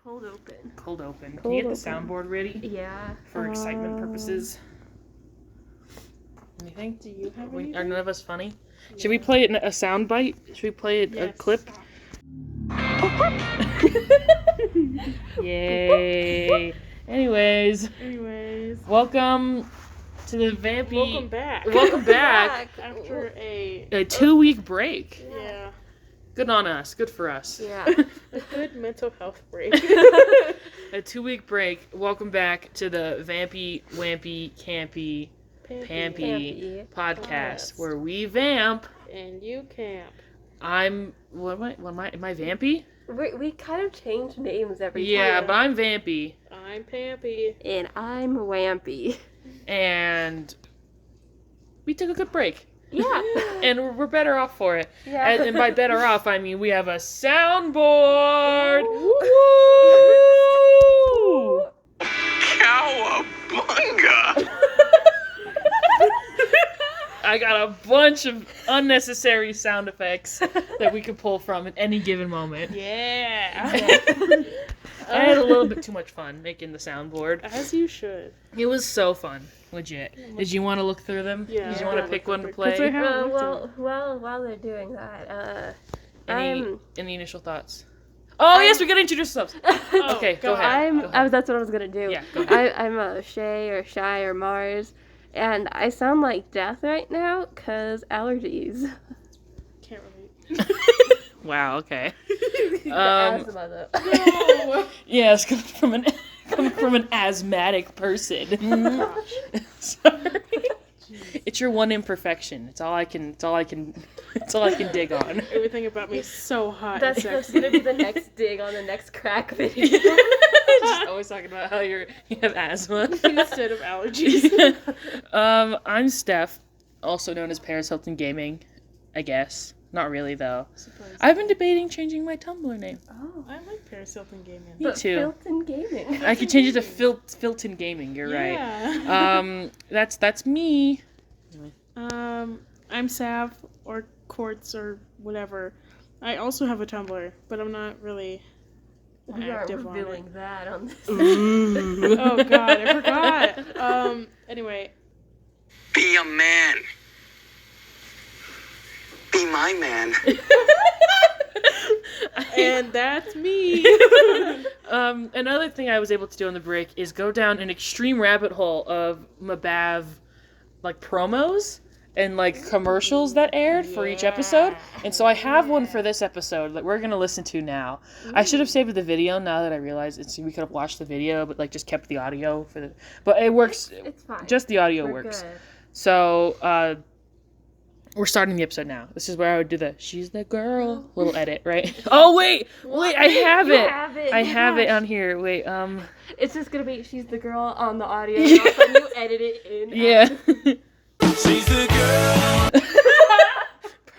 Cold open. Cold open. Can you get the soundboard ready? Yeah. For excitement purposes. Anything? Do you have anything? Are none of us funny? Yeah. Should we play it in a sound bite? Should we play it a clip? Yay. Anyways. Welcome to the Vampy. Welcome back. After a 2-week break. Yeah. Good on us. Good for us. Yeah. A good mental health break. A 2-week break. Welcome back to the Vampy Wampy Campy Podcast, where we vamp and you camp. Am I Vampy? We kind of change names every time. Yeah, but I'm Vampy. I'm Pampy. And I'm Wampy. And we took a good break. Yeah. And we're better off for it. Yeah. And by better off, I mean we have a soundboard. Woo! Cowabunga! I got a bunch of unnecessary sound effects that we could pull from at any given moment. Yeah. I had a little bit too much fun making the soundboard. As you should. It was so fun. Legit. Did you want to look through them? Yeah. Did you want to pick one to play? While they're doing that, Any initial thoughts? Oh, yes, we gotta introduce ourselves. Okay, go ahead. That's what I was gonna do. Yeah, go ahead. I'm a Shay or Shy or Mars, and I sound like death right now because allergies. Can't relate. Wow, okay. Asthma, though. No. Yes, coming from an asthmatic person. Sorry. It's your one imperfection. It's all I can dig on. Everything about me is so hot. That's gonna be the next dig on the next crack video. Just always talking about how you have asthma instead of allergies. I'm Steff, also known as Paris Hilton Gaming, I guess. Not really though. I've been debating changing my Tumblr name. Oh, I like Paris Hilton Gaming. Me too. Hilton Gaming. I could change it to Filton Gaming. You're right. That's me. I'm Sav or Quartz or whatever. I also have a Tumblr, but I'm not really active on it. That on this. Oh God, I forgot. Anyway. Be a man. Be my man. And that's me. Another thing I was able to do on the break is go down an extreme rabbit hole of Mabav, like promos and like commercials that aired for each episode. And so I have one for this episode that we're gonna listen to now. I should have saved the video now that I realize we could have watched the video, but like just kept the audio for the. But it works. It's fine. Just the audio We're works. Good. So we're starting the episode now. This is where I would do the "she's the girl" little edit, right? Oh wait, I have it. I have it on here. Wait, It's just gonna be "she's the girl" on the audio, and all of a sudden you edit it in. Yeah. She's the girl.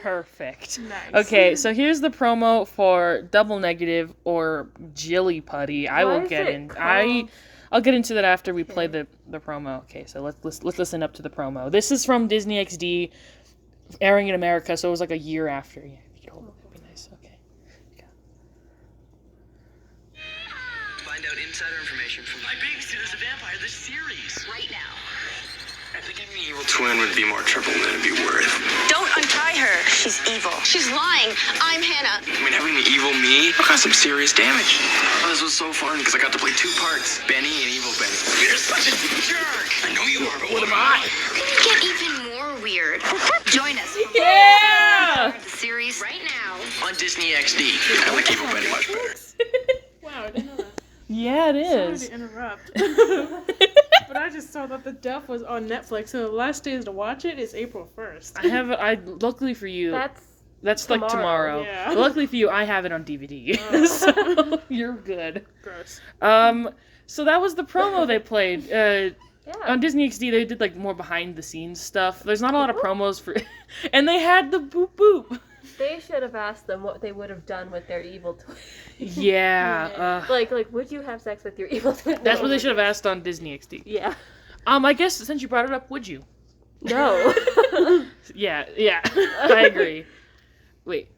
Perfect. Nice. Okay, so here's the promo for Double Negative or Jilly Putty. I'll get into that after we play the promo. Okay, so let's listen up to the promo. This is from Disney XD. Airing in America, so it was like a year after. Yeah, if you could hold it, that'd be nice. Okay. Find out insider information from My Babysitter's a Vampire, this series. Right now. I think having an evil twin would be more trouble than it'd be worth. Don't untie her. She's evil. She's lying. I'm Hannah. I mean, having an evil me will cause some serious damage. Oh, this was so fun because I got to play 2 parts. Benny and Evil Benny. You're such a jerk. I know you are, but what am I? Get even more weird. Join us. Yeah! The series right now On Disney XD. I like Evil Benny much better. Wow, I didn't know that. Yeah, it is. Sorry to interrupt. But I just saw that the Duff was on Netflix, and the last days to watch it is April 1st. Luckily for you, that's tomorrow. like tomorrow. Yeah. But luckily for you, I have it on DVD. Oh. So you're good. Gross. So that was the promo they played. Yeah. On Disney XD, they did like more behind the scenes stuff. There's not a lot of promos for, and they had the boop boop. They should have asked them what they would have done with their evil twin. Yeah. Like, would you have sex with your evil twin? That's what they should have asked on Disney XD. Yeah. I guess since you brought it up, would you? No. Yeah. I agree. Wait.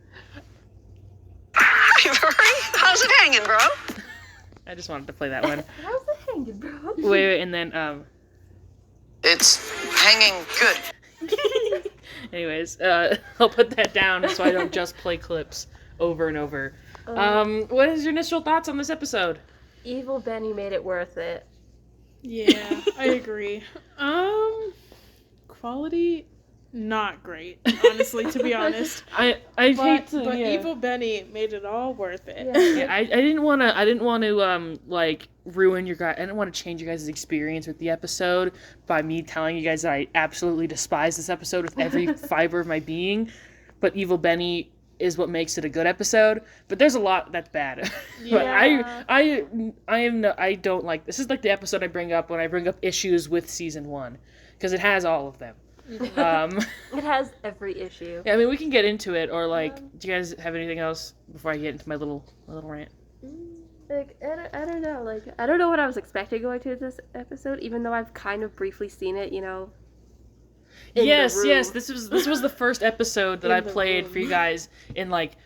How's it hanging, bro? I just wanted to play that one. How's it hanging, bro? Wait, and then It's hanging good. anyways, I'll put that down so I don't just play clips over and over. What is your initial thoughts on this episode? Evil Benny made it worth it. Yeah, I agree. Quality, not great, honestly, to be honest. I hate to, But yeah. Evil Benny made it all worth it. Yeah, I didn't want to like ruin your guys. I didn't want to change your guys' experience with the episode by me telling you guys that I absolutely despise this episode with every fiber of my being. But Evil Benny is what makes it a good episode. But there's a lot that's bad. But I don't like this. Is like the episode I bring up when I bring up issues with season 1 because it has all of them. It has every issue. Yeah, I mean we can get into it, or like, do you guys have anything else before I get into my little rant? Like, I don't know. Like, I don't know what I was expecting going to this episode, even though I've kind of briefly seen it, you know. Yes. This was the first episode that I played for you guys in like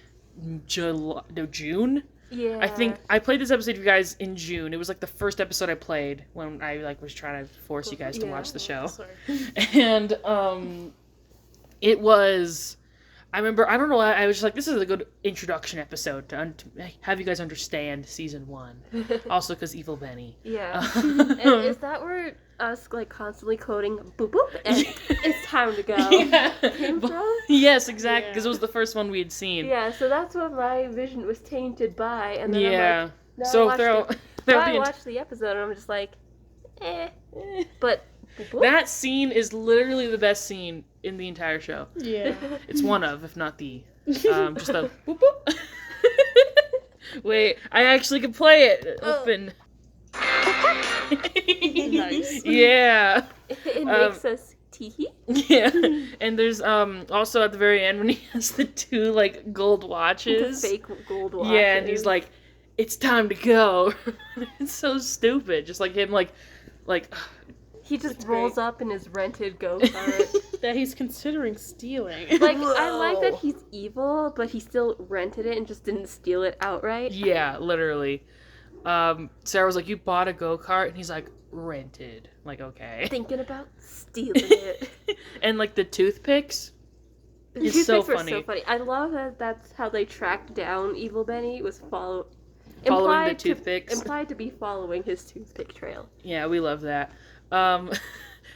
June. Yeah. I think I played this episode for you guys in June. It was like the first episode I played when I like was trying to force you guys to watch the show. Sorry. And it was. I remember, I don't know, I was just like, this is a good introduction episode to have you guys understand season 1. Also, because Evil Benny. Yeah. And is that where us, like, constantly quoting boop boop and it's time to go came from? Yes, exactly, because it was the first one we had seen. Yeah, so that's what my vision was tainted by. And then I'm like, no, so I watched the episode and I'm just like, But boop, boop. that scene is literally the best scene in the entire show. Yeah. It's one of, if not the. Just the boop boop. Wait, I actually can play it. Open. Nice. Yeah. It makes us tee-hee. Yeah. And there's also at the very end when he has the 2 like gold watches. The fake gold watches. Yeah, and he's like, it's time to go. It's so stupid. Just like him like he just rolls up in his rented go-kart. That he's considering stealing. Like, I like that he's evil, but he still rented it and just didn't steal it outright. Yeah, literally. Sarah was like, you bought a go-kart? And he's like, rented. Like, okay. Thinking about stealing it. And like the toothpicks. The It's so toothpicks funny. were so funny. I love that that's how they tracked down Evil Benny, was Following the toothpicks. Implied to be following his toothpick trail. Yeah, we love that.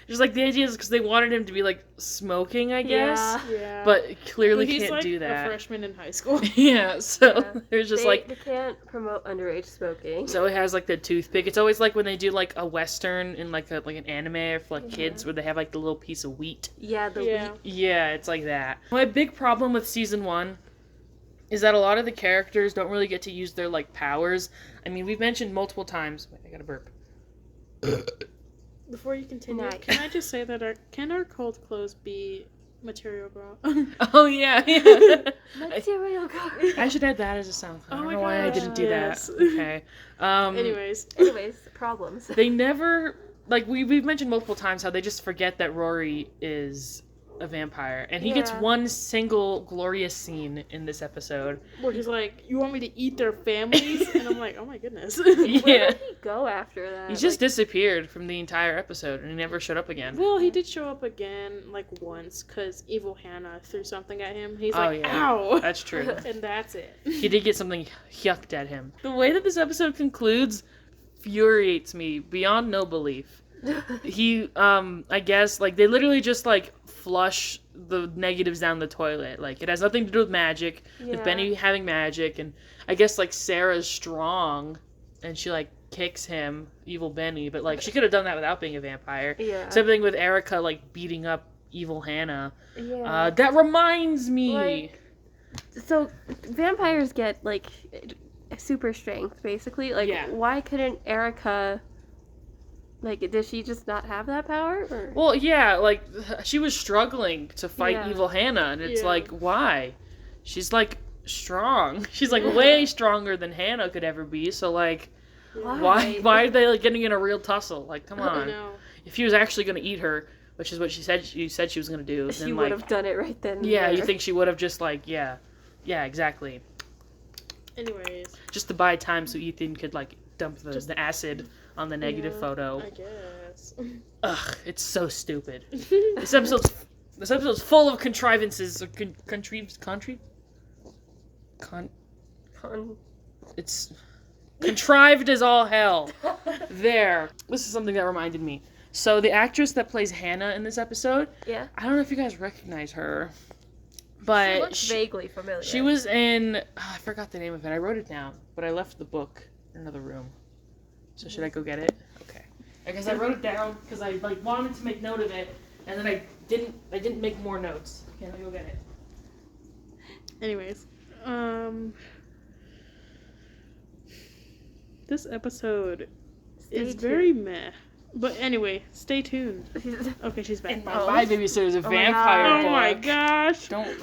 Just like the idea is because they wanted him to be like smoking, I guess. Yeah. But clearly He's can't like do a that. freshman in high school. Yeah, so Yeah. there's just They can't promote underage smoking. so it has like the toothpick. It's always like when they do like a western in like an anime or for like kids where they have like the little piece of wheat. Yeah, the Yeah. wheat. Yeah, it's like that. My big problem with season 1 is that a lot of the characters don't really get to use their like powers. I mean, we've mentioned multiple times. Wait, I gotta burp. Before you continue, Nice. can I just say that our cold clothes be material girl? Oh yeah, yeah. Material girl. I should add that as a sound. I Oh don't my know why I gosh, didn't do yes. that. Okay. Anyways. Anyways, problems. They never like we've mentioned multiple times how they just forget that Rory is a vampire, and he gets Yeah. one single glorious scene in this episode. Where he's like, you want me to eat their families? And I'm like, oh my goodness. Where Yeah. did he go after that? He just disappeared from the entire episode, and he never showed up again. Well, he did show up again, like, once, because Evil Hannah threw something at him. He's Oh, like, yeah. ow! That's true. And that's it. He did get something yucked at him. The way that this episode concludes infuriates me beyond no belief. He, I guess, like, they literally just, like, flush the negatives down the toilet. Like, it has nothing to do with magic, with Yeah. Benny having magic, and I guess, like, Sarah's strong, and she, like, kicks him, Evil Benny, but, like, she could have done that without being a vampire. Yeah. Same thing with Erica, like, beating up Evil Hannah. Yeah. That reminds me! Like, so vampires get like super strength, basically. Like, Yeah. why couldn't Erica? Like, does she just not have that power? Or? Well, yeah, like, she was struggling to fight Yeah. Evil Hannah, and it's Yeah. like, why? She's, like, strong. She's, like, way stronger than Hannah could ever be, so, like, why are they, like, getting in a real tussle? Like, come I on. know. If he was actually gonna eat her, which is what she said she was gonna do, She then, would like, have done it right then. and yeah, you there. think she would have just, like, yeah, exactly. Anyways. Just to buy time so Ethan could, like, dump the acid on the negative photo. I guess. Ugh, it's so stupid. This episode's full of contrivances. It's contrived as all hell. There. This is something that reminded me. So the actress that plays Hannah in this episode, Yeah. I don't know if you guys recognize her, but She looks vaguely familiar. she was in, I forgot the name of it. I wrote it down, but I left the book in another room. So should I go get it? Okay. I guess I wrote it down because I wanted to make note of it, and then I didn't make more notes. Can I go get it? Anyways, this episode is very meh. But anyway, stay tuned. Okay, she's back. And My Babysitter is a vampire book. Oh my gosh. Don't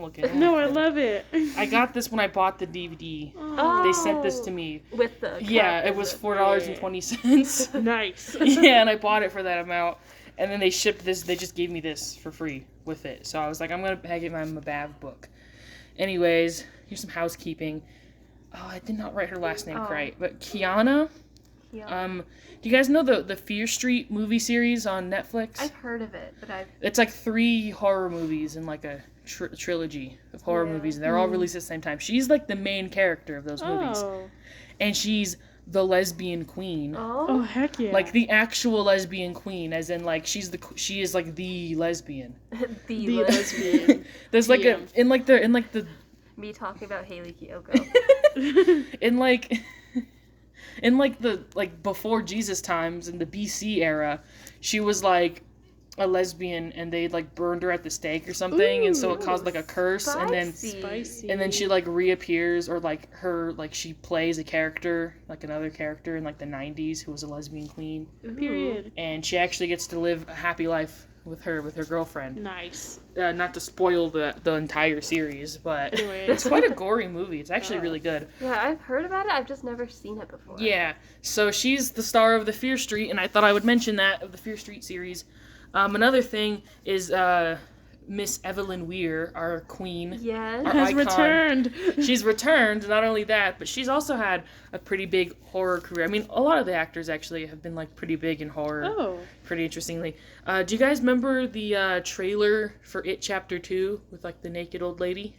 look at it. No, I love it. I got this when I bought the DVD. Oh. They sent this to me. With the It was $4.20. Nice. Yeah, and I bought it for that amount. And then they shipped this. They just gave me this for free with it. So I was like, I'm gonna get my Mabav book. Anyways, here's some housekeeping. Oh, I did not write her last name right, but Kiana. Yeah. Do you guys know the Fear Street movie series on Netflix? I've heard of it, but It's like 3 horror movies in like a trilogy of horror movies, and they're all released at the same time. She's like the main character of those movies, and she's the lesbian queen. Oh, heck yeah. Like the actual lesbian queen, as in like she is like the lesbian. the lesbian. There's like in the me talking about Hayley Kiyoko. in the before Jesus times, in the BC era, she was like a lesbian, and they like burned her at the stake or something. And so it caused like a curse. Spicy. and then she like reappears, or like she plays a character, like another character in like the 90s who was a lesbian queen. Period. And she actually gets to live a happy life with her girlfriend. Nice. Not to spoil the entire series, but Anyway. it's quite a gory movie. It's actually really good. Yeah, I've heard about it. I've just never seen it before. Yeah, so she's the star of the Fear Street, and I thought I would mention that, of the Fear Street series. Another thing is Miss Evelyn Weir, our queen. Yes. Our Has icon. returned. She's returned. Not only that, but she's also had a pretty big horror career. I mean, a lot of the actors actually have been like pretty big in horror. Oh. Pretty interestingly. Do you guys remember the trailer for It Chapter 2 with like the naked old lady?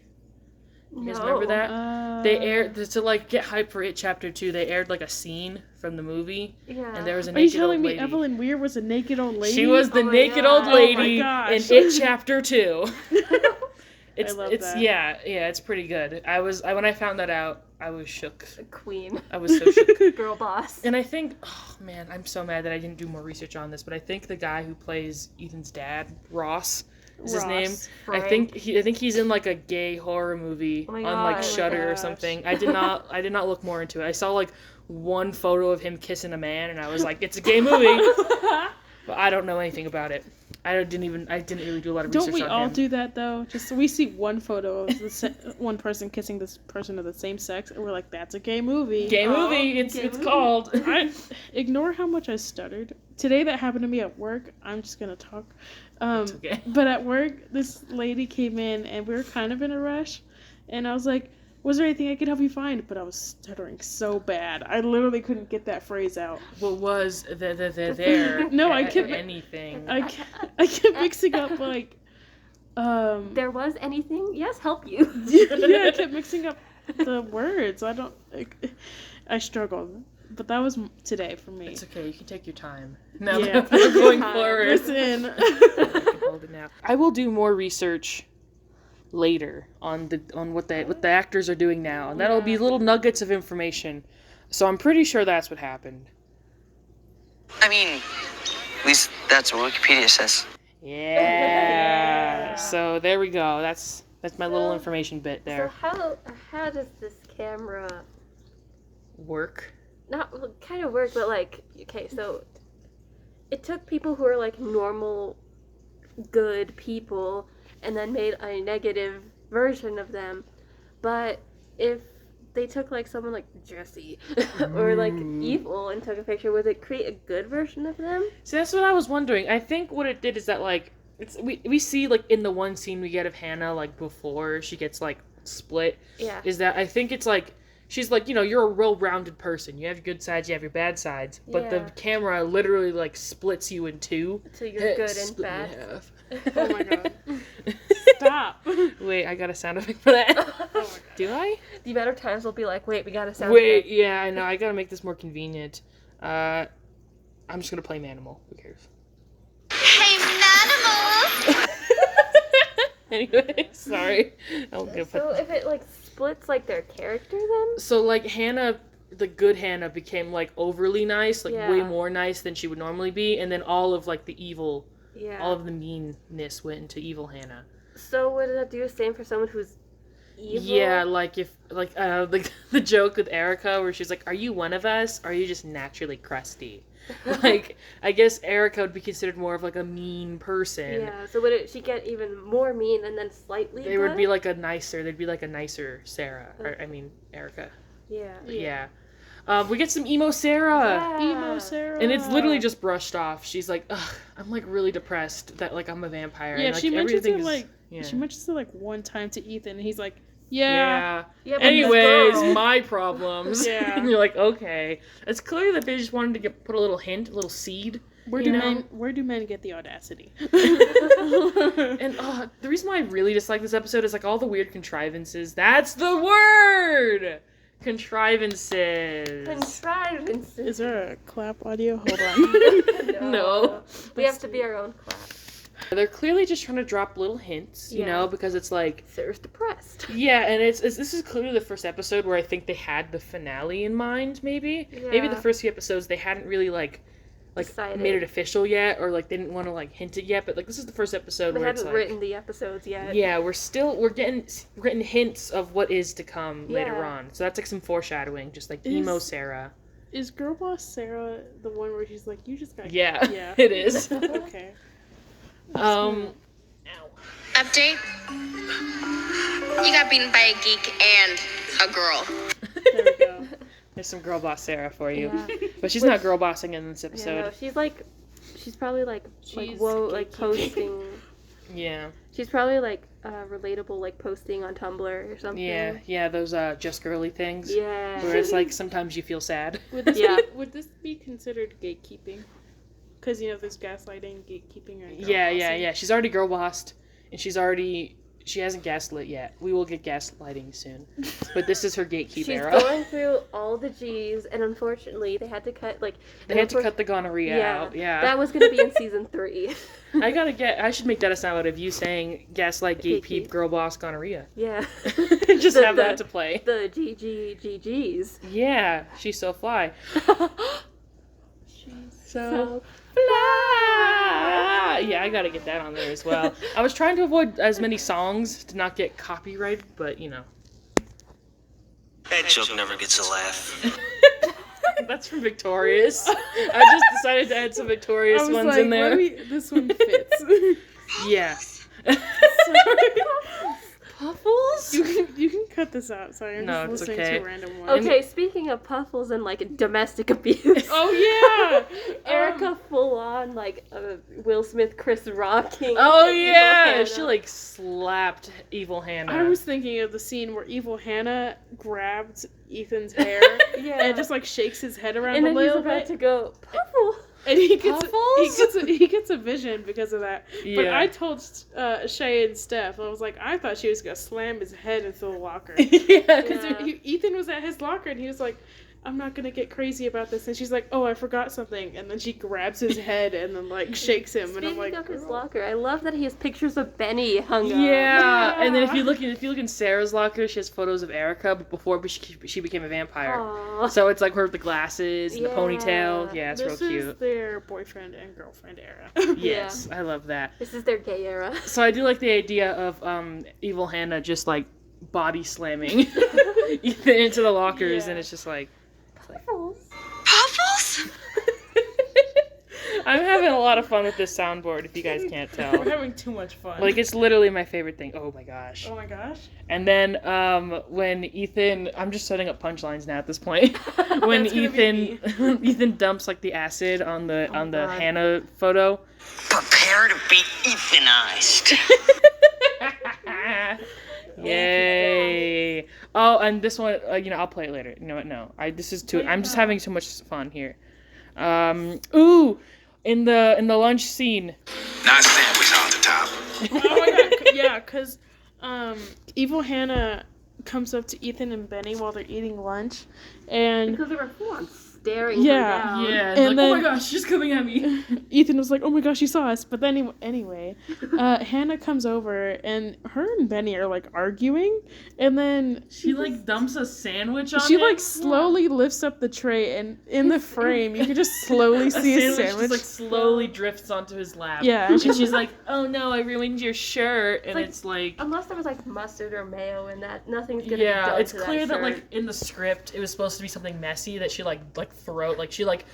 You guys remember that? They aired, to like get hype for It Chapter 2, they aired like a scene from the movie. Yeah. And there was a Are you naked old telling me lady. Evelyn Weir was a naked old lady? She was the naked God. old lady Oh my in gosh. It Chapter 2. I love that. Yeah, it's pretty good. When I found that out, I was shook. Queen. I was so shook. Girl boss. And I think, oh man, I'm so mad that I didn't do more research on this, but I think the guy who plays Ethan's dad, Ross, is his name. Frank. I think he's in like a gay horror movie on like God. Shudder or gosh. something. I did not look more into it. I saw like one photo of him kissing a man, and I was like, it's a gay movie. But I don't know anything about it. I didn't really do a lot of research on him. Don't we all do that though? Just we see one photo of one person kissing this person of the same sex, and we're like, "That's a gay movie." Gay movie. It's called. Ignore how much I stuttered today. That happened to me at work. I'm just gonna talk. It's okay. But at work, this lady came in, and we were kind of in a rush, and I was like, "Was there anything I could help you find?" But I was stuttering so bad, I literally couldn't get that phrase out. What was there? No, I kept anything. I kept mixing up like. There was anything? Yes, help you. Yeah, I kept mixing up the words. I struggled, but that was today for me. It's okay. You can take your time. Now Yeah. that we're going forward. Listen. I can hold it now. I will do more research later on what the actors are doing now, and that'll be little nuggets of information. So I'm pretty sure that's what happened. I mean, at least that's what Wikipedia says. Yeah. So there we go. That's my little information bit there. So how does this camera Work. kind of work? But like, okay, so it took people who are like normal, good people, and then made a negative version of them. But if they took like someone like Jesse or like evil and took a picture, would it create a good version of them? See, that's what I was wondering. I think what it did is that like we see like in the one scene we get of Hannah like before she gets like split. Yeah. Is that I think it's like she's like, you know, you're a well-rounded person. You have your good sides, you have your bad sides. But the camera literally, like, splits you in two. So you're good and Split bad. in half. Oh my god. Stop. Wait, I got a sound effect for that. Oh my god. Do I? The amount of times we'll be like, wait, we got a sound Wait, effect. yeah, I know. I gotta make this more convenient. I'm just gonna play Manimal. Who cares? Hey, Manimal! Anyway, sorry. I'm gonna So if it, like, splits, like, their character, then? So, like, Hannah, the good Hannah, became, like, overly nice, like, way Yeah. more nice than she would normally be, and then all of, like, the evil, Yeah. all of the meanness went into evil Hannah. So would that do the same for someone who's evil? Yeah, like, if, like, the joke with Erica, where she's like, are you one of us, or are you just naturally crusty? Like, I guess Erica would be considered more of, like, a mean person. Yeah, so would she get even more mean and then slightly They would good? be like a nicer Sarah. Or, I mean, Erica. Yeah. Yeah. We get some emo Sarah. Emo Sarah. And it's literally just brushed off. She's like, ugh, I'm like really depressed that like I'm a vampire. Yeah, and, like, she mentions everything it is- like yeah. she mentions it like one time to Ethan, and he's like, Yeah. Yeah, but Anyways, this girl- my problems. Yeah. And you're like, okay. It's clear that they just wanted to put a little hint, a little seed. where you do know? men get the audacity? And the reason why I really dislike this episode is like all the weird contrivances. That's the word! Contrivances. Contrivances. Is there a clap audio? Hold on. No. We have to be our own clap. They're clearly just trying to drop little hints, you Yeah. know, because it's like, Sarah's depressed. yeah, and it's this is clearly the first episode where I think they had the finale in mind, maybe. Maybe the Yeah. first few episodes they hadn't really like Decided. made it official yet, or like they didn't want to like hint it yet, but like this is the first episode They where it's haven't like, written the episodes yet. yeah, we're getting hints of what is to come later Yeah. on. So that's like some foreshadowing, just like emo Is- Sarah. Is Girl Boss Sarah the one where she's like, you just got Yeah, yeah. it is. Okay. Update? You got beaten by a geek and a girl. There we go. There's some girl boss Sarah for you, Yeah. but she's not girl bossing in this Yeah, episode. no, she's probably like She's like geeky. posting. Yeah. She's probably like relatable, like posting on Tumblr or something. Yeah, those just girly things. Yeah. Where it's like sometimes you feel sad. Yeah. Would this be considered gatekeeping? Because you know there's gaslighting, gatekeeping, and girl Yeah. bossing. She's already girl bossed, and she hasn't gaslit yet. We will get gaslighting soon, but this is her gatekeep She's era. going through all the G's, and unfortunately, they had to cut They had to cut the gonorrhea out. Yeah. That was gonna be in season 3. I should make that a sound of you saying gaslight, gatekeep, Gatekeep. girl boss, gonorrhea. Yeah. Just The- have that the- to play. The GGGGs. Yeah, she's so fly. So fly. Yeah, I gotta get that on there as well. I was trying to avoid as many songs to not get copyrighted, but you know. That joke never gets a laugh. That's from Victorious. I just decided to add some Victorious I was ones like, in there. this one fits. Yeah. Puffles? you can cut this out. Sorry, I'm No, just it's listening okay. to a random one. okay, speaking of Puffles and like domestic abuse. Oh yeah, Erica full on like Will Smith, Chris Rocking. Oh Evil yeah, Hannah. she like slapped Evil Hannah. I was thinking of the scene where Evil Hannah grabbed Ethan's hair Yeah. and just like shakes his head around and a then he's little about bit, to go Puffle. and he gets Puffles? he gets a vision because of that. But Yeah. I told Shay and Steff, I was like, I thought she was gonna slam his head into the locker. Yeah. Because Yeah. Ethan was at his locker and he was like, I'm not gonna get crazy about this. And she's like, oh, I forgot something. And then she grabs his head and then like shakes him. And I'm Speaking like, of his girl. locker, I love that he has pictures of Benny hung up. Yeah, and then if you look in Sarah's locker, she has photos of Erica, but before she became a vampire. Aw. So it's like her with the glasses and the Yeah. ponytail. Yeah, it's This real is cute. their boyfriend and girlfriend era. Yes, I love that. This is their gay era. So I do like the idea of Evil Hannah just like body slamming Ethan into the lockers, Yeah. and it's just like. Puffles? I'm having a lot of fun with this soundboard, if you guys can't We're tell. having too much fun. Like, it's literally my favorite thing. Oh my gosh. oh my gosh. And then when Ethan, I'm just setting up punchlines now at this point. When That's gonna be Ethan dumps like the acid on the God. Hannah photo. Prepare to be Ethanized. Yay! Oh, and this one, I'll play it later. You know what? No, this is too. I'm just having too much fun here. Ooh, in the lunch scene. Not sandwich on the top. Oh my god, yeah, because Evil Hannah comes up to Ethan and Benny while they're eating lunch, and Because they were full on staring her Yeah. down. Yeah, And like, then- oh my gosh, she's coming at me. Ethan was like, "Oh my gosh, she saw us!" But then anyway, Hannah comes over, and her and Benny are like arguing, and then She like dumps a sandwich on she him. like slowly lifts up the tray, and in the frame you can just slowly see a sandwich. just like slowly drifts onto his lap. Yeah, and she's like, "Oh no, I ruined your shirt," and like- it's like. Unless there was like mustard or mayo in that, nothing's gonna be Yeah, done it's to clear that shirt. like in the script it was supposed to be something messy that she like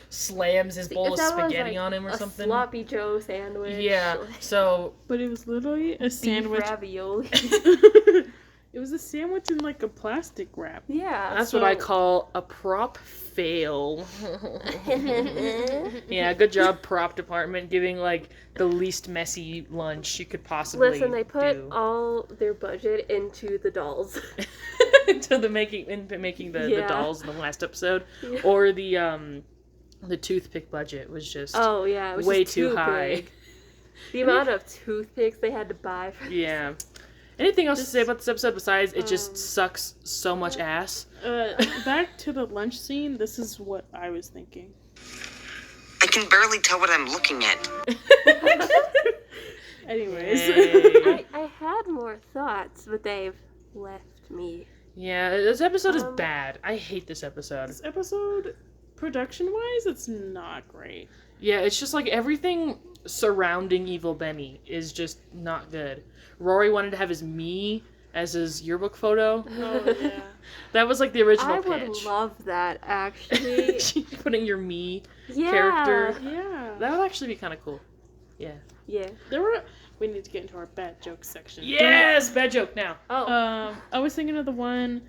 slams his bowl If of that was, spaghetti like, on him or a something. sloppy Joe sandwich. Yeah, like so But it was literally a beef sandwich. ravioli. It was a sandwich in like a plastic wrap. Yeah. that's what I call a prop fail. Yeah, good job, prop department, giving like the least messy lunch you could possibly Listen, they put do. all their budget into the dolls. to the making the Yeah. dolls in the last episode, Yeah. or the toothpick budget was just Oh yeah, it was way just too too high. big. The amount of toothpicks they had to buy for Yeah. Anything else to say about this episode besides it just sucks so much ass? Back to the lunch scene. This is what I was thinking. I can barely tell what I'm looking at. Anyways, Yay. I had more thoughts, but they've left me. Yeah, this episode is Um, bad. I hate this episode. this episode, production-wise, it's not great. Yeah, it's just like everything surrounding Evil Benny is just not good. Rory wanted to have his me as his yearbook photo. Oh yeah. That was like the original I would pitch. love that actually. Putting your me Yeah. character. Yeah. That would actually be kind of cool. Yeah. Yeah. There were. We need to get into our bad joke section. Yes! Bad joke now. Oh. I was thinking of the one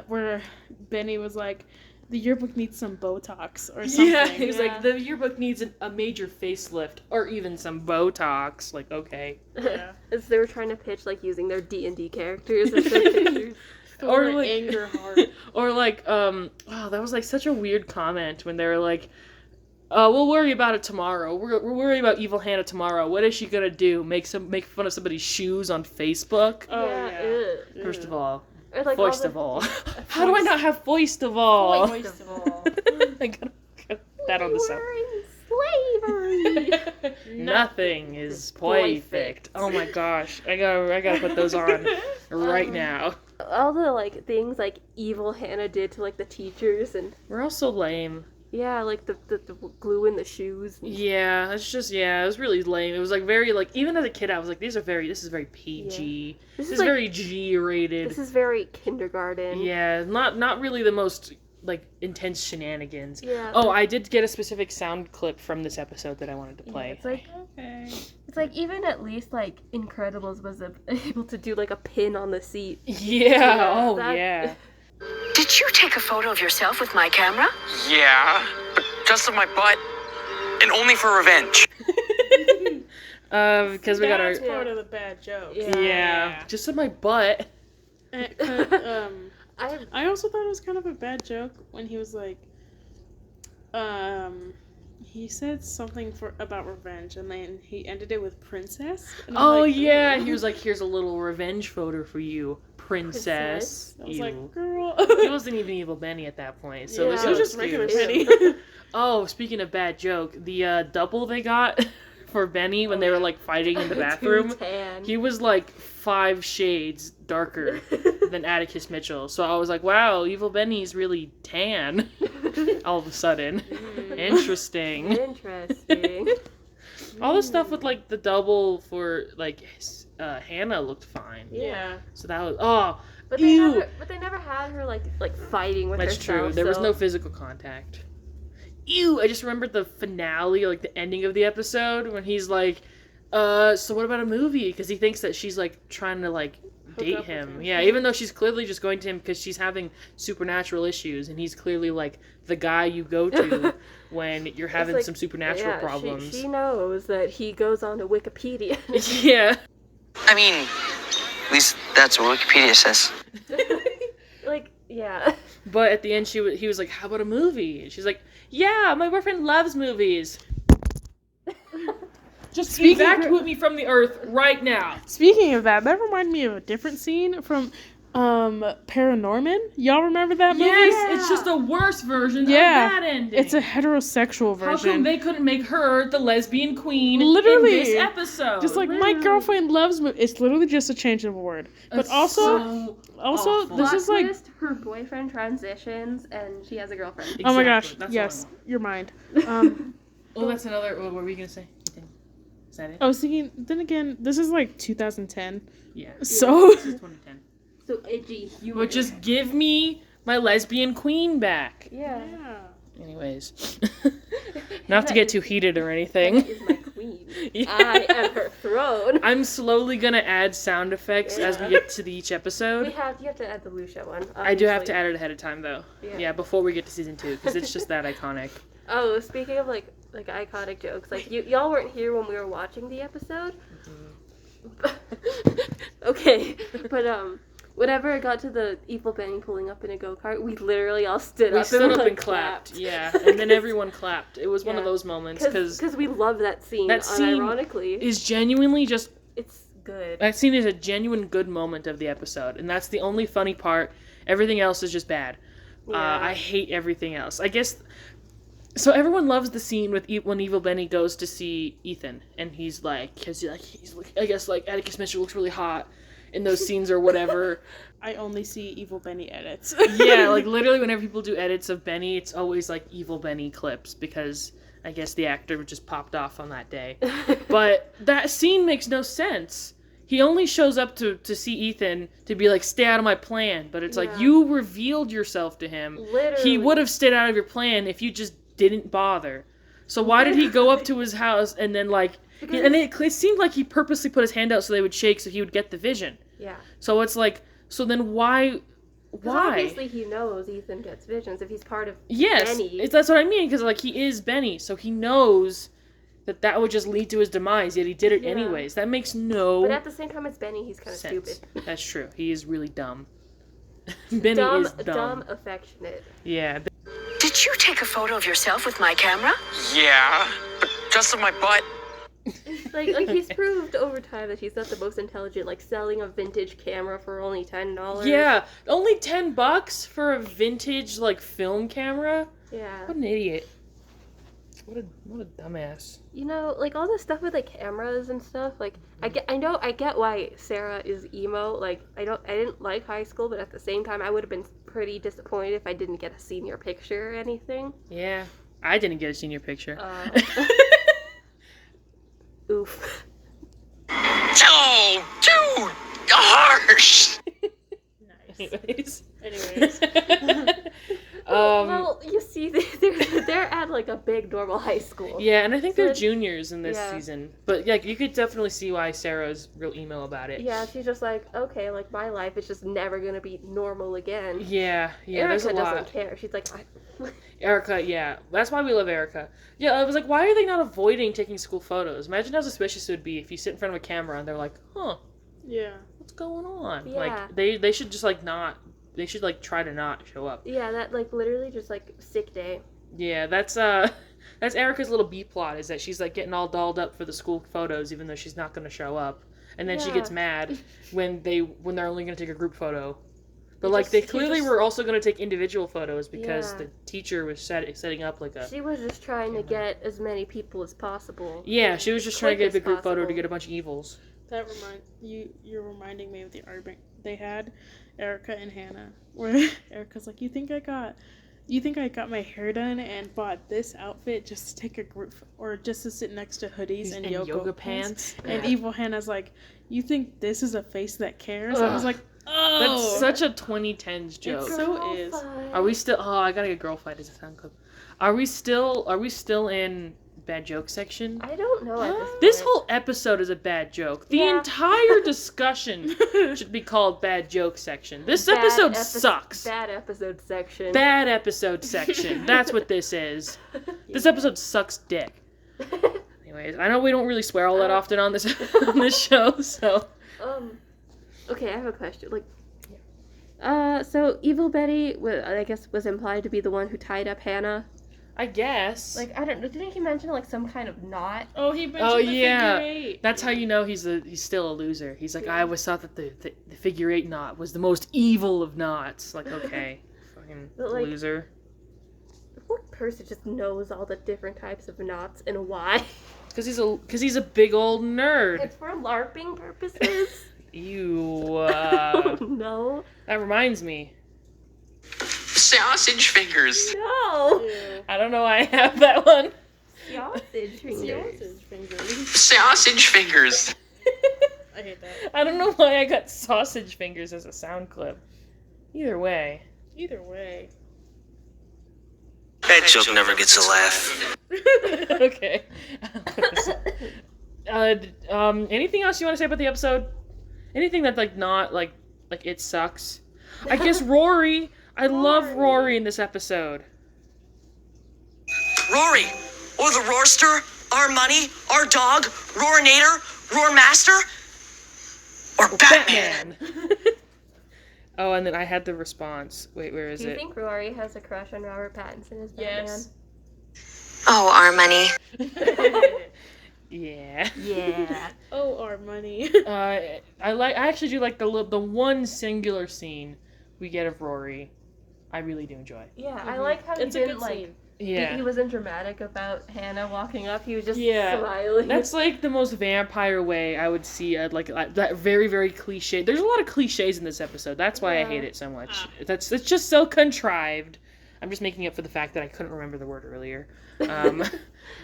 where Benny was like, the yearbook needs some Botox or something. Yeah, he's Yeah. like, the yearbook needs a major facelift or even some Botox. Like, okay. Yeah. As they were trying to pitch like using their D&D characters as their pictures. Or, Or like- anger heart. Or like, oh, that was like such a weird comment when they were like, we'll worry about it tomorrow. We're worried about Evil Hannah tomorrow. What is she gonna do? Make fun of somebody's shoes on Facebook? Oh yeah. yeah. Ugh. First of all, Or, like, foist all of all. How do I not have foist of all? Voice of all. I gotta get that on the sound. We're in slavery. Nothing is Perfect. perfect. Oh my gosh, I gotta put those on right now. All the like things like evil Hannah did to like the teachers and We're all so lame. yeah, like the glue in the shoes. Yeah, it was really lame. It was like very like even as a kid I was like this is very PG. This is like- very G rated. This is very kindergarten. Yeah, not really the most like intense shenanigans. Yeah. Oh, I did get a specific sound clip from this episode that I wanted to play. It's like Okay. it's like even at least like Incredibles was able to do like a pin on the seat. Yeah, oh that- yeah. Did you take a photo of yourself with my camera? Yeah, but just of my butt. And only for revenge. Because we got our That's part of the bad joke. yeah, just in my butt. I also thought it was kind of a bad joke when he was like, he said something about revenge, and then he ended it with princess. And I'm Oh like, yeah, "Ooh." he was like, "Here's a little revenge photo for you, princess." I was Ew. like, girl. He wasn't even Evil Benny at that point, so Yeah. there's It no was just regular excuse. Benny. Oh, speaking of bad joke, the double they got for Benny when they were like fighting in the bathroom, Too tan. he was like 5 shades darker than Atticus Mitchell. So I was like, wow, Evil Benny's really tan. All of a sudden, interesting. Interesting. All the stuff with like the double for like Hannah looked fine. Yeah. So that was But ew. they never had her like fighting with That's herself. true. There was so- no physical contact. Ew, I just remembered the finale, like the ending of the episode when he's like, so what about a movie? Because he thinks that she's like trying to like date up with him. him. Yeah, even though she's clearly just going to him because she's having supernatural issues and he's clearly like the guy you go to when you're having like- some supernatural yeah, problems. She knows that he goes on to Wikipedia. Yeah. I mean, at least that's what Wikipedia says. Like, yeah. But at the end, he was like, how about a movie? And she's like, yeah, my boyfriend loves movies. Just evacuate me from the earth right now. Speaking of that reminded me of a different scene from Paranorman. Y'all remember that movie? Yes, it's just a worse version of that ending. It's a heterosexual version. How come they couldn't make her the lesbian queen literally in this episode? Just like, my girlfriend loves movies. It's literally just a change of a word. But also awful. this is like... her boyfriend transitions and she has a girlfriend. Exactly. Oh my gosh, That's yes, your mind. Oh, that's another... What were you going to say? Is that it? I was thinking, then again, this is like 2010. Yeah. So... This is 2010. So edgy. But just give me my lesbian queen back. Yeah. Anyways. Not to get too heated or anything. That is my queen. I am her throne. I'm slowly gonna add sound effects as we get to each episode. You have to add the Lucia one. Obviously. I do have to add it ahead of time though. Yeah, before we get to season 2, because it's just that iconic. Oh, speaking of like iconic jokes, like y'all weren't here when we were watching the episode. Okay, but whenever it got to the evil Benny pulling up in a go-kart, we literally all stood up and clapped. Yeah, and then everyone clapped. It was one of those moments because we love that scene. That scene unironically is genuinely just. It's good. That scene is a genuine good moment of the episode, and that's the only funny part. Everything else is just bad. Yeah. I hate everything else. I guess. So everyone loves the scene with when Evil Benny goes to see Ethan, and he's like, I guess like Atticus Mitchell looks really hot in those scenes or whatever. I only see Evil Benny edits. Yeah, like literally whenever people do edits of Benny, it's always like Evil Benny clips because I guess the actor just popped off on that day. But that scene makes no sense. He only shows up to see Ethan to be like, stay out of my plan. But it's like, you revealed yourself to him. Literally. He would have stayed out of your plan if you just didn't bother. So why did he go up to his house and then like... And it seemed like he purposely put his hand out so they would shake so he would get the vision. Yeah. So it's like, so then why? Obviously he knows Ethan gets visions if he's part of Benny. Yes, that's what I mean, because like he is Benny, so he knows that would just lead to his demise, yet he did it anyways. That makes no But at the same time, it's Benny, he's kind of stupid. That's true. He is really dumb. Benny is dumb. Dumb, affectionate. Yeah. Did you take a photo of yourself with my camera? Yeah, but just of my butt. Like he's proved over time that he's not the most intelligent, like selling a vintage camera for only $10. Yeah, only $10 for a vintage like film camera. Yeah. What an idiot. What a dumbass. You know, like all this stuff with like cameras and stuff, like I get why Sarah is emo. Like I didn't like high school, but at the same time I would have been pretty disappointed if I didn't get a senior picture or anything. Yeah. I didn't get a senior picture. Oof. Oh, dude! Harsh! Anyways. Well, you see, they're at like a big normal high school. Yeah, and I think they're juniors in this season. But yeah, you could definitely see why Sarah's real emo about it. Yeah, she's just like, okay, like my life is just never gonna be normal again. Yeah, Erica there's a lot. doesn't care. She's like, Erica, yeah, that's why we love Erica. Yeah, I was like, why are they not avoiding taking school photos? Imagine how suspicious it would be if you sit in front of a camera and they're like, huh, yeah, what's going on? Yeah. Like they should just like not. They should like try to not show up. Yeah, that like literally just like sick day. Yeah, that's Erica's little B plot is that she's like getting all dolled up for the school photos even though she's not going to show up, and then she gets mad when they're only going to take a group photo. But like they clearly were also going to take individual photos because the teacher was setting up like a. She was just trying to get as many people as possible. Yeah, she was just trying to get a big group photo to get a bunch of evils. That you're reminding me of the argument they had, Erica and Hannah, where Erica's like, you think I got my hair done and bought this outfit just to take a group or just to sit next to hoodies and yoga pants? And Evil Hannah's like, you think this is a face that cares? I was like, oh, that's such a 2010s joke. It so is. Are we still? Oh, I gotta get Girl Fight as a sound clip. Are we still in bad joke section? I don't know. At this whole episode is a bad joke. The entire discussion should be called bad joke section. This episode sucks. Bad episode section. Bad episode section. That's what this is. This episode sucks dick. Anyways, I know we don't really swear all that often on this show, so. Okay, I have a question. Like, So Evil Betty, I guess, was implied to be the one who tied up Hannah. I guess. Like, I don't know, didn't he mention, like, some kind of knot? Oh, he mentioned the figure eight. That's how you know he's still a loser. He's like, I always thought that the figure eight knot was the most evil of knots. Like, okay, fucking Like, loser. What person just knows all the different types of knots and why? Because he's a big old nerd. It's for LARPing purposes. Ew. Oh, no. That reminds me. Sausage fingers. No. Ew. I don't know why I have that one. Sausage fingers. Sausage fingers. Sausage fingers. I hate that. I don't know why I got sausage fingers as a sound clip. Either way. Either way. That joke never gets a laugh. Okay. Anything else you want to say about the episode? Anything that's like not like it sucks? I guess Rory. I love Rory in this episode. Rory, or the Roarster, our money, our dog, Roarinator, Roarmaster, or Batman. Oh, and then I had the response. Wait, where is Do you it? think Rory has a crush on Robert Pattinson as Batman? Yes. Oh, our money. Yeah. Yeah. Oh, our money. I actually do like the one singular scene we get of Rory. I really do enjoy. Yeah, I like how It's he a didn't, good like, scene. Yeah. he wasn't dramatic about Hannah walking up. He was just Yeah. smiling. That's like the most vampire way I would see like that very, very cliche. There's a lot of cliches in this episode. That's why I hate it so much. It's just so contrived. I'm just making up for the fact that I couldn't remember the word earlier.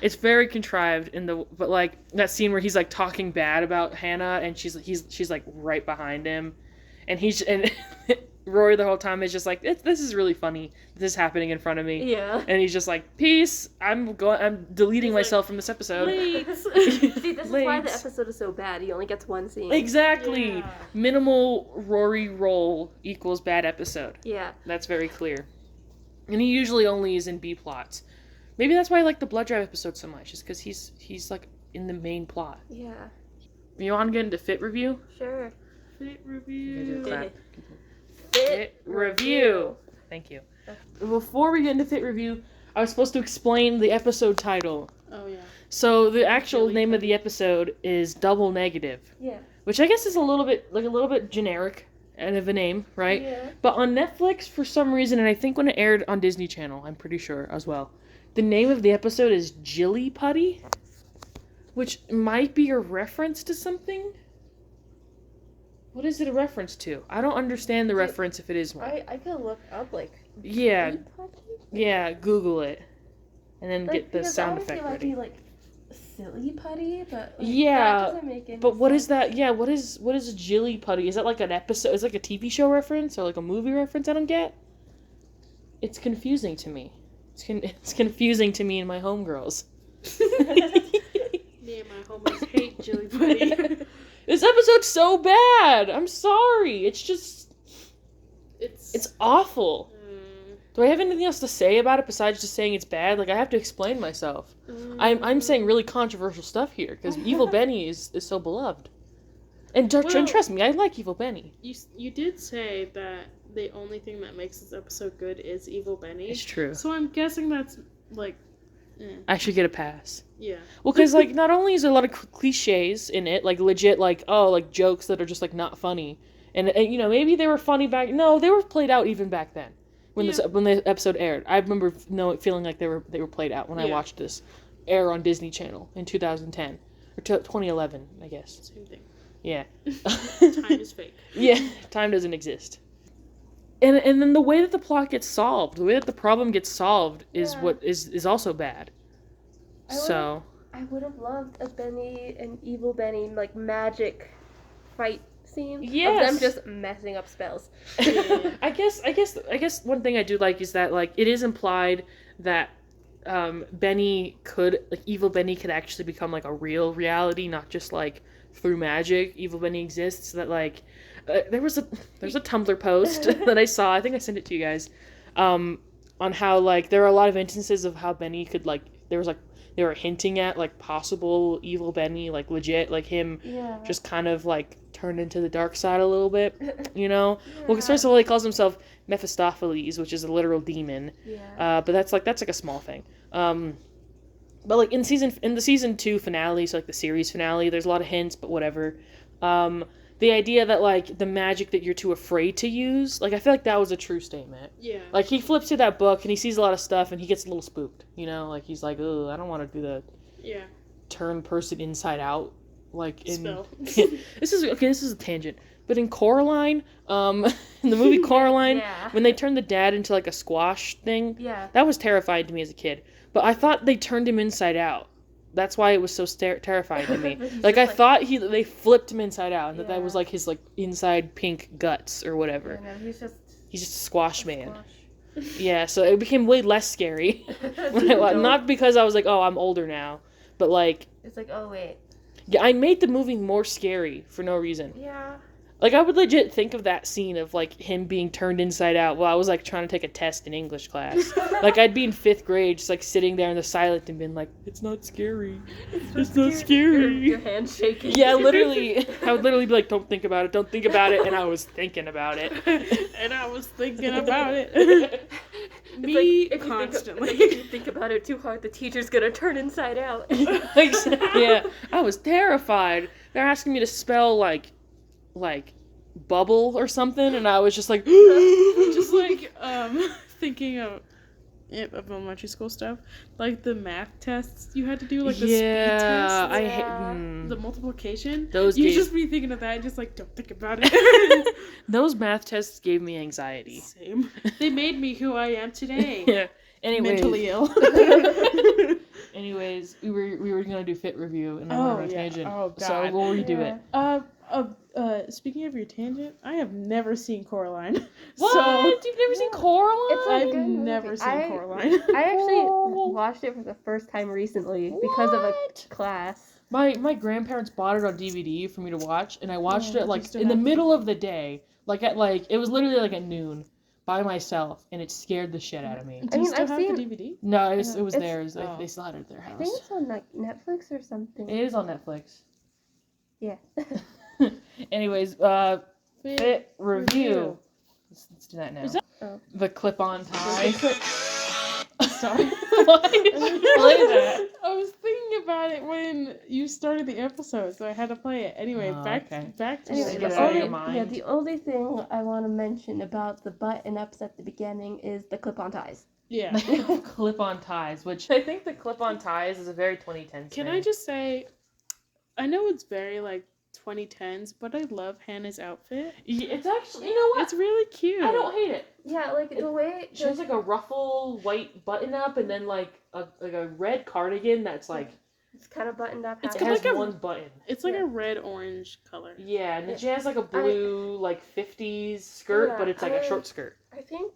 It's very contrived but like that scene where he's like talking bad about Hannah and she's like right behind him, and Rory the whole time is just like, this is really funny. This is happening in front of me. Yeah. And he's just like, peace. I'm deleting myself from this episode. See, this is why the Legs. episode is so bad. He only gets one scene. Exactly. Yeah. Minimal Rory role equals bad episode. Yeah. That's very clear. And he usually only is in B plots. Maybe that's why I like the Blood Drive episode so much, is because he's like in the main plot. Yeah. You want to get into fit review? Sure. Fit review. Fit review. Thank you. Before we get into fit review, I was supposed to explain the episode title. Oh, yeah. So the actual Jilly name of Putty. the episode is Double Negative, Yeah. which I guess is a little bit generic and of a name, right? Yeah. But on Netflix, for some reason, and I think when it aired on Disney Channel, I'm pretty sure as well, the name of the episode is Jilly Putty, which might be a reference to something. What is it a reference to? I don't understand the reference if it is one. I could look up, like, Yeah, Jilly Putty? yeah, Google it. And then get the because sound honestly, effect it might ready. be, like, silly putty, but, like, Yeah, that doesn't make any But what is sense. that? Yeah, what is a Jilly Putty? Is that like an episode? Is it like a TV show reference or like a movie reference? I don't get. It's confusing to me. It's confusing to me and my homegirls. Me and my homies hate Jilly Putty. This episode's so bad. I'm sorry. It's just it's awful. Do I have anything else to say about it besides just saying it's bad? Like I have to explain myself. I'm saying really controversial stuff here because Evil Benny is so beloved. And trust me, I like Evil Benny. You did say that the only thing that makes this episode good is Evil Benny. It's true. So I'm guessing that's like, I should get a pass. yeah. Well, because like not only is there a lot of cliches in it, like legit, like like jokes that are just like not funny, and you know maybe they were funny back. No, they were played out even back then when when the episode aired. I remember feeling like they were played out when I watched this air on Disney Channel in 2010 or 2011, I guess. Same thing. Yeah. Time is fake. Yeah, time doesn't exist. And then the way that the plot gets solved, the way that the problem gets solved is what is also bad. I would have loved a Benny and Evil Benny, like, magic fight scene. Yes. Of them just messing up spells. I guess one thing I do like is that like it is implied that Evil Benny could actually become like a real reality, not just like through magic. Evil Benny exists. That like there's a Tumblr post that I saw. I think I sent it to you guys. On how like there are a lot of instances of how Benny could like they were hinting at like possible evil Benny, like legit, like him just kind of like turned into the dark side a little bit, you know? Well, because first of all, he calls himself Mephistopheles, which is a literal demon. But that's like a small thing. But like in the season 2 finale, so like the series finale, there's a lot of hints, but whatever. The idea that like the magic that you're too afraid to use, like I feel like that was a true statement. Yeah. Like he flips through that book and he sees a lot of stuff and he gets a little spooked, you know? Like he's like, "Ugh, I don't want to do the turn person inside out." Like in this is a tangent. But in Coraline, in the movie Coraline, when they turned the dad into like a squash thing, that was terrifying to me as a kid. But I thought they turned him inside out. That's why it was so terrifying to me. Like I thought they flipped him inside out, and that was like his like inside pink guts or whatever. Yeah, no, he's just a squash man. Yeah, so it became way less scary. Not because I was like, oh, I'm older now, but like it's like, oh wait. Yeah, I made the movie more scary for no reason. Yeah. Like, I would legit think of that scene of, like, him being turned inside out while I was, like, trying to take a test in English class. Like, I'd be in 5th grade just, like, sitting there in the silent and being like, it's not scary. It's not scary. Your hand's shaking. Yeah, literally. I would literally be like, don't think about it. Don't think about it. And I was thinking about it. And I was thinking about it. Me like, constantly. If you think about it too hard, the teacher's gonna turn inside out. Yeah. I was terrified. They're asking me to spell, like bubble or something, and I was just like just like thinking of elementary school stuff, like the math tests you had to do, like the speed tests. I hate the multiplication. Those just be thinking of that and just like don't think about it. Those math tests gave me anxiety. Same. They made me who I am today. Yeah. Anyways. Mentally ill. Anyways, we were gonna do fit review and then we're on a tangent. Oh god. So we'll redo it. Speaking of your tangent, I have never seen Coraline. What? So, You've never seen Coraline? I've never seen Coraline. I actually watched it for the first time recently because of a class. My grandparents bought it on DVD for me to watch, and I watched it like in the middle of the day, like at it was literally like at noon, by myself, and it scared the shit out of me. Do you still have the DVD? No, it was theirs. They still had it at their house. I think it's on like Netflix or something. It is on Netflix. Yeah. Anyways, fit review. Let's do that now. The clip-on tie. Sorry. Why did you play that? I was thinking about it when you started the episode, so I had to play it. Anyway, back to the only thing I want to mention about the button-ups at the beginning is the clip-on ties. Yeah. Clip-on ties, which I think the clip-on ties is a very 2010s thing. Can I just say, I know it's very, 2010s, but I love Hannah's outfit. Yeah, it's actually, you know what? It's really cute. I don't hate it. Yeah, the way... She has, a ruffle white button-up and then, a red cardigan that's, It's kind of buttoned up. It has one button. It's a red-orange color. Yeah, and then she has, a blue, 50s skirt, but it's, a short skirt. I think...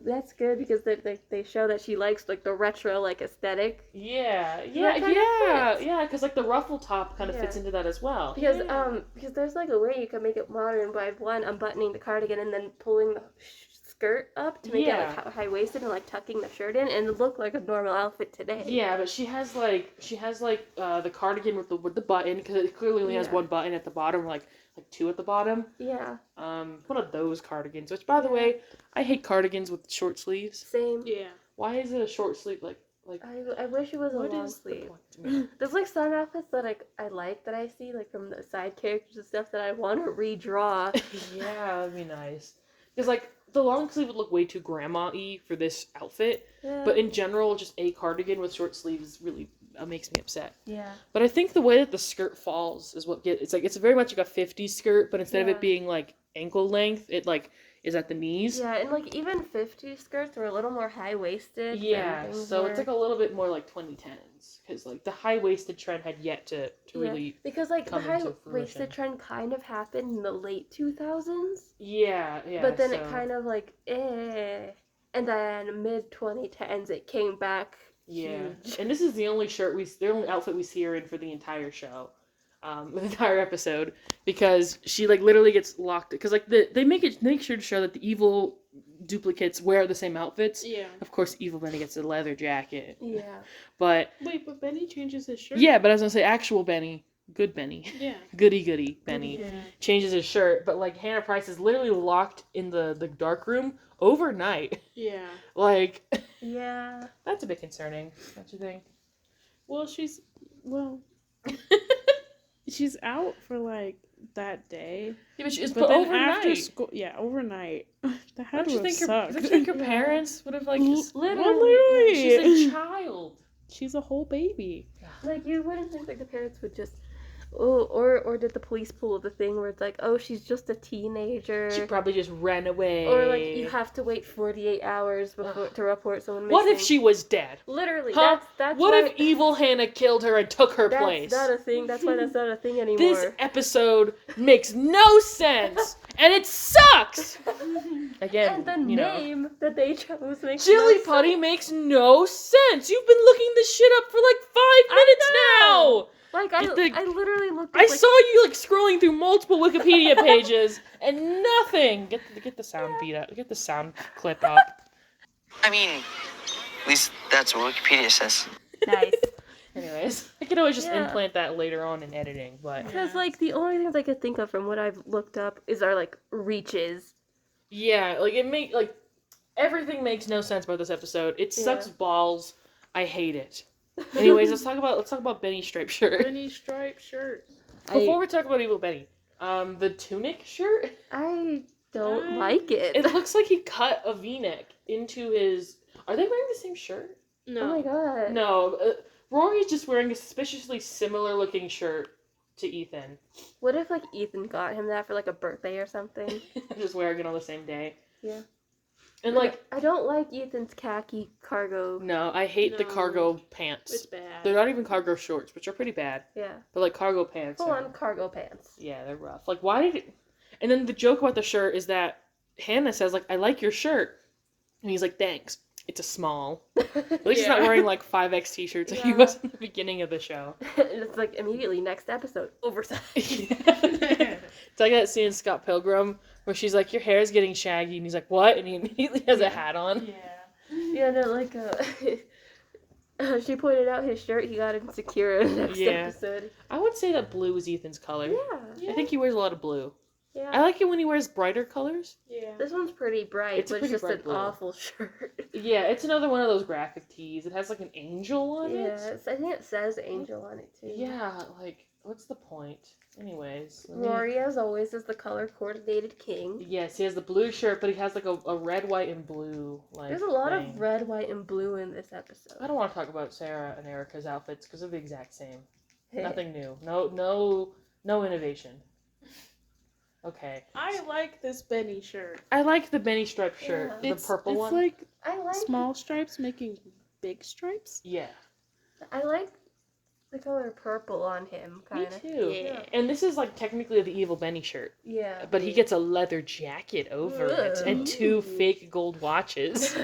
that's good because they show that she likes the retro aesthetic. Yeah, because the ruffle top kind of fits into that as well. Because there's a way you can make it modern by unbuttoning the cardigan and then pulling the skirt up to make it high waisted and tucking the shirt in and look like a normal outfit today. Yeah, but she has the cardigan with the button because it clearly only has one button at the bottom, two at the bottom. Yeah. One of those cardigans, which by the way, I hate cardigans with short sleeves. Same. Yeah. Why is it a short sleeve I wish it was a long sleeve. There's some outfits that I like that I see from the side characters and stuff that I want to redraw. Yeah, that'd be nice. Because the long sleeve would look way too grandma-y for this outfit. Yeah. But in general, just a cardigan with short sleeves really makes me upset. Yeah. But I think the way that the skirt falls is what it's very much like a 50s skirt, but instead of it being ankle length, it is at the knees. Yeah, and even 50s skirts were a little more high-waisted. Yeah, so it's a little bit more 2010s because the high-waisted trend had yet to really because the high-waisted trend kind of happened in the late 2000s. Yeah. But then it kind of and then mid 2010s it came back. Yeah, huge. And this is the only outfit we see her in for the entire show, the entire episode, because she literally gets locked because they make sure to show that the evil duplicates wear the same outfits. Yeah. Of course, Evil Benny gets a leather jacket. Yeah. But Wait, but Benny changes his shirt. yeah, but I was gonna say actual Benny, good Benny, Yeah. goody Benny, Yeah. changes his shirt. But like Hannah Price is literally locked in the dark room overnight. Yeah. Like Yeah. that's a bit concerning, don't you think? Well, she's out for like that day. Yeah, but she's But then overnight. after school, overnight. That had Don't to you have think sucked. don't you think her parents would have like Literally. she's a child. She's a whole baby. Like, you wouldn't think, like, the parents would just... Oh, or did the police pull the thing where it's like, oh, she's just a teenager. She probably just ran away. Or, like, you have to wait 48 hours before to report someone missing. What if she was dead? Literally, Huh? that's What why, if evil Hannah killed her and took her that's place? not a thing. That's why that's not a thing anymore. This episode makes no sense, and it sucks. Again, and the you know, name that they chose makes Jilly no Putty sense. makes no sense. You've been looking this shit up for like 5 minutes now. Like, Get the- I literally looked I at, like, saw you like scrolling through multiple Wikipedia pages and nothing. Get the sound beat up. Get the sound clip up. I mean, at least that's what Wikipedia says. nice. Anyways, I could always just Yeah. implant that later on in editing, but Because, like, the only things I could think of from what I've looked up are, like, reaches. yeah, like everything makes no sense about this episode. It sucks balls. I hate it. Anyways, let's talk about Benny's striped shirt. Benny striped shirt. Before we talk about Evil Benny, the tunic shirt, I don't like it. it looks like he cut a V-neck into his. Are they wearing the same shirt? No. Oh my god. No, Rory's just wearing a suspiciously similar looking shirt to Ethan. What if, like, Ethan got him that for, like, a birthday or something? Just wearing it on the same day. Yeah. And like, I don't like Ethan's khaki cargo. no, I hate the No. cargo pants. It's bad. They're not even cargo shorts, which are pretty bad. Yeah. But like cargo pants. Full are- on cargo pants. Yeah, they're rough. Like, why did it... And then the joke about the shirt is that Hannah says, like, I like your shirt. And he's like, thanks. It's a small. At least he's not Yeah. wearing, like, 5X t-shirts like he Yeah. was in the beginning of the show. And it's like immediately next episode, oversized. It's like that scene in Scott Pilgrim where she's like, your hair is getting shaggy. And he's like, what? And he immediately has a hat on. Yeah. Yeah, no, like, she pointed out his shirt he got insecure in the next Yeah. episode. I would say that blue is Ethan's color. Yeah. I think he wears a lot of blue. Yeah. I like it when he wears brighter colors. Yeah. This one's pretty bright, It's a but pretty it's just bright an blue. awful shirt. Yeah, it's another one of those graphic tees. It has like an angel on Yeah, it. I think it says angel on it too. Yeah, like, what's the point? Anyways. let me- Rory, as always, is the color coordinated king. Yes, he has the blue shirt, but he has like a red, white, and blue. Like, There's a lot thing. of red, white, and blue in this episode. I don't want to talk about Sarah and Erica's outfits because they're the exact same. Nothing new. No innovation. Okay. I like this Benny shirt. I like the Benny striped shirt, Yeah. the purple it's one. like I like small stripes making big stripes. Yeah. I like the color purple on him, kind of. Me too. Yeah. And this is like technically the evil Benny shirt, Yeah. but he gets a leather jacket over it and Ugh. 2 fake gold watches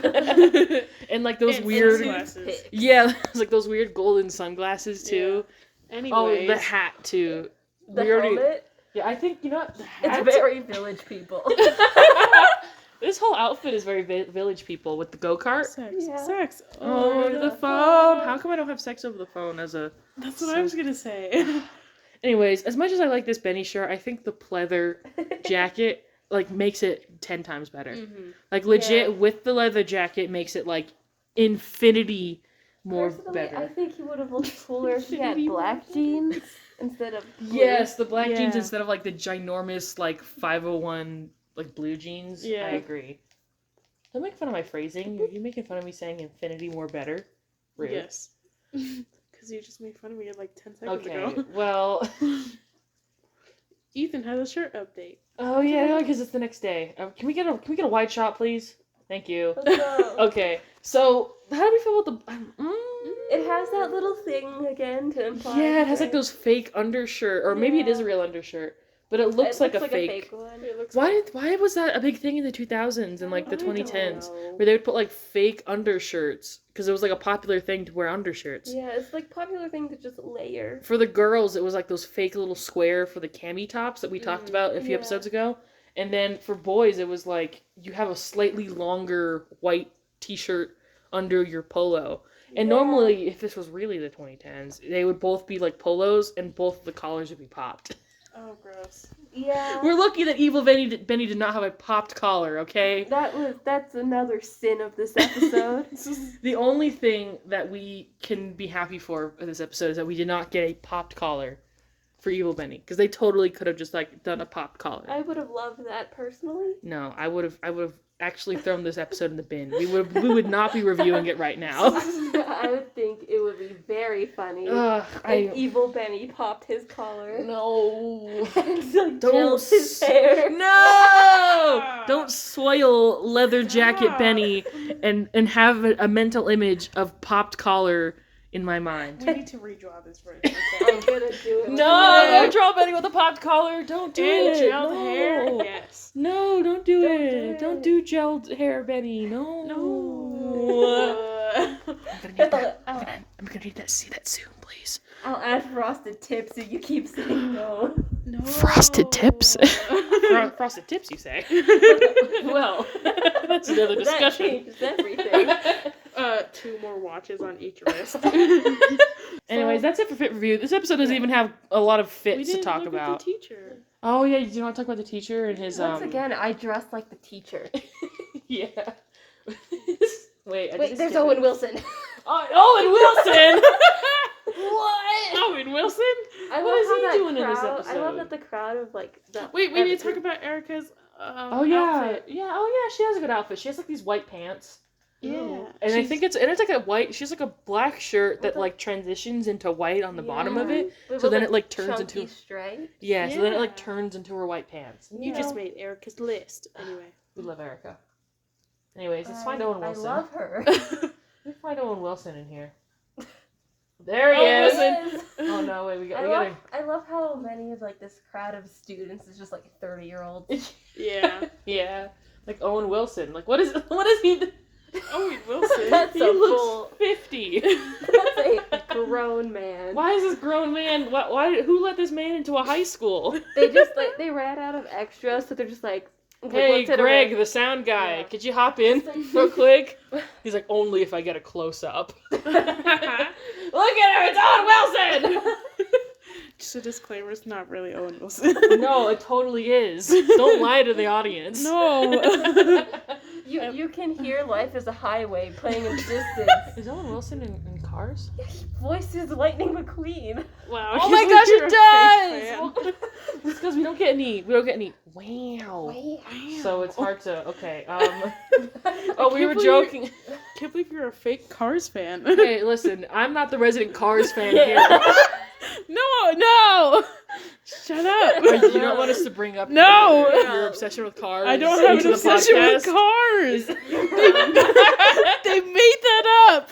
and like those And weird. sunglasses. Yeah, it's like those weird golden sunglasses too. Anyways. Oh, the hat too. The We already- helmet. Yeah, I think, you know what? The hat. It's very village people. This whole outfit is very village people with the go-kart. Sex. Yeah. Sex. Over the phone. How come I don't have sex over the phone as a... That's what I was gonna say. Anyways, as much as I like this Benny shirt, I think the pleather jacket, like, makes it 10 times better. Like, legit, Yeah. with the leather jacket, makes it, like, infinity more Personally, better. I think he would have looked cooler if he had Infinity black jeans instead of blue. Yes, the black jeans Yeah. instead of, like, the ginormous, like, 501, like, blue jeans. Yeah. I agree. Don't make fun of my phrasing. Are you making fun of me saying infinity more better? Rude. Yes. Because you just made fun of me like 10 seconds Okay, ago. well... Ethan has a shirt update. Oh, yeah, because it's the next day. Can we get a wide shot, please? Thank you. Let's go. Okay, so how do we feel about the? It has that little thing again to imply. Yeah, it has like those fake undershirt, or maybe it is a real undershirt, but it looks like a fake. one. It looks Why was that a big thing in the 2000s and like the I don't 2010s, know. where they would put like fake undershirts because it was like a popular thing to wear undershirts. Yeah, it's like popular thing to just layer. For the girls, it was like those fake little square for the cami tops that we talked about a few Yeah. episodes ago. And then for boys, it was like you have a slightly longer white t-shirt under your polo. And normally, if this was really the 2010s, they would both be like polos and both of the collars would be popped. Oh, gross. Yeah. We're lucky that Evil Benny did not have a popped collar, okay? That's another sin of this episode. The only thing that we can be happy for in this episode is that we did not get a popped collar for Evil Benny, because they totally could have just like done a popped collar. I would have loved that personally. No, I would have actually thrown this episode in the bin. We would not be reviewing it right now. I would think it would be very funny Ugh, if Evil Benny popped his collar. No. And like Don't gelled his hair. No! Don't soil leather jacket Benny and have a mental image of popped collar in my mind. We need to redraw this version. I'm gonna do it. No, don't draw Benny with a popped collar. Don't do And it. gelled No. hair. Yes. No, don't do Don't it. do it. Don't do gelled hair, Benny. No. I'm gonna need that. See that soon, please. I'll add frosted tips if you keep saying no. No. Frosted tips. Frosted tips, you say? Well, that's another That discussion. changes everything. 2 more watches on each wrist. Anyways, that's it for Fit Review. This episode doesn't even have a lot of We fits to didn't talk look about. at the teacher. Oh yeah, you want to talk about the teacher and his Once again, I dress like the teacher. Yeah. Wait, There's Owen Wilson. Owen Wilson. What? Owen Wilson? I What love is how he that doing in this crowd- episode? I love that the crowd of like. Wait, we need to talk about Erica's Oh yeah, outfit. yeah. Oh yeah, she has a good outfit. She has like these white pants. Yeah. And I think it's like a white. She's like a black shirt that like transitions into white on the bottom of it. So then it like turns into stripes. yeah. So then it like Yeah. turns into her white pants. You just made Erica's list. Anyway. We love Erica. Anyways, let's find Owen Wilson. I love her. Let's find Owen Wilson in here. There he is. Yes. Oh no, wait, we I gotta. love how many of like this crowd of students is just like 30-year-olds. Yeah. Yeah, like Owen Wilson. Like what is he? Owen Wilson. That's He a looks full. 50. That's a grown man. Why is this grown man? Who let this man into a high school? They just like they ran out of extras, so they're just like. Hey, looked at Greg, her, the sound guy, Yeah. could you hop in real quick? He's like, only if I get a close up. Look at her, it's Owen Wilson. Just a disclaimer, it's not really Owen Wilson. No, it totally is. Don't lie to the audience. No. You can hear Life is a Highway playing in the distance. Is Owen Wilson in Cars? He voices Lightning McQueen. Wow. Oh you my look gosh, you're it a fake does! fan. It's because we don't get any. Wow. So it's hard to. Okay. Oh, we were joking. Can't believe you're a fake Cars fan. Hey, listen. I'm not the resident Cars fan here. No. Shut up. You don't want us to bring up No. your obsession with cars. I don't have into an the obsession with podcast? cars. They made that up.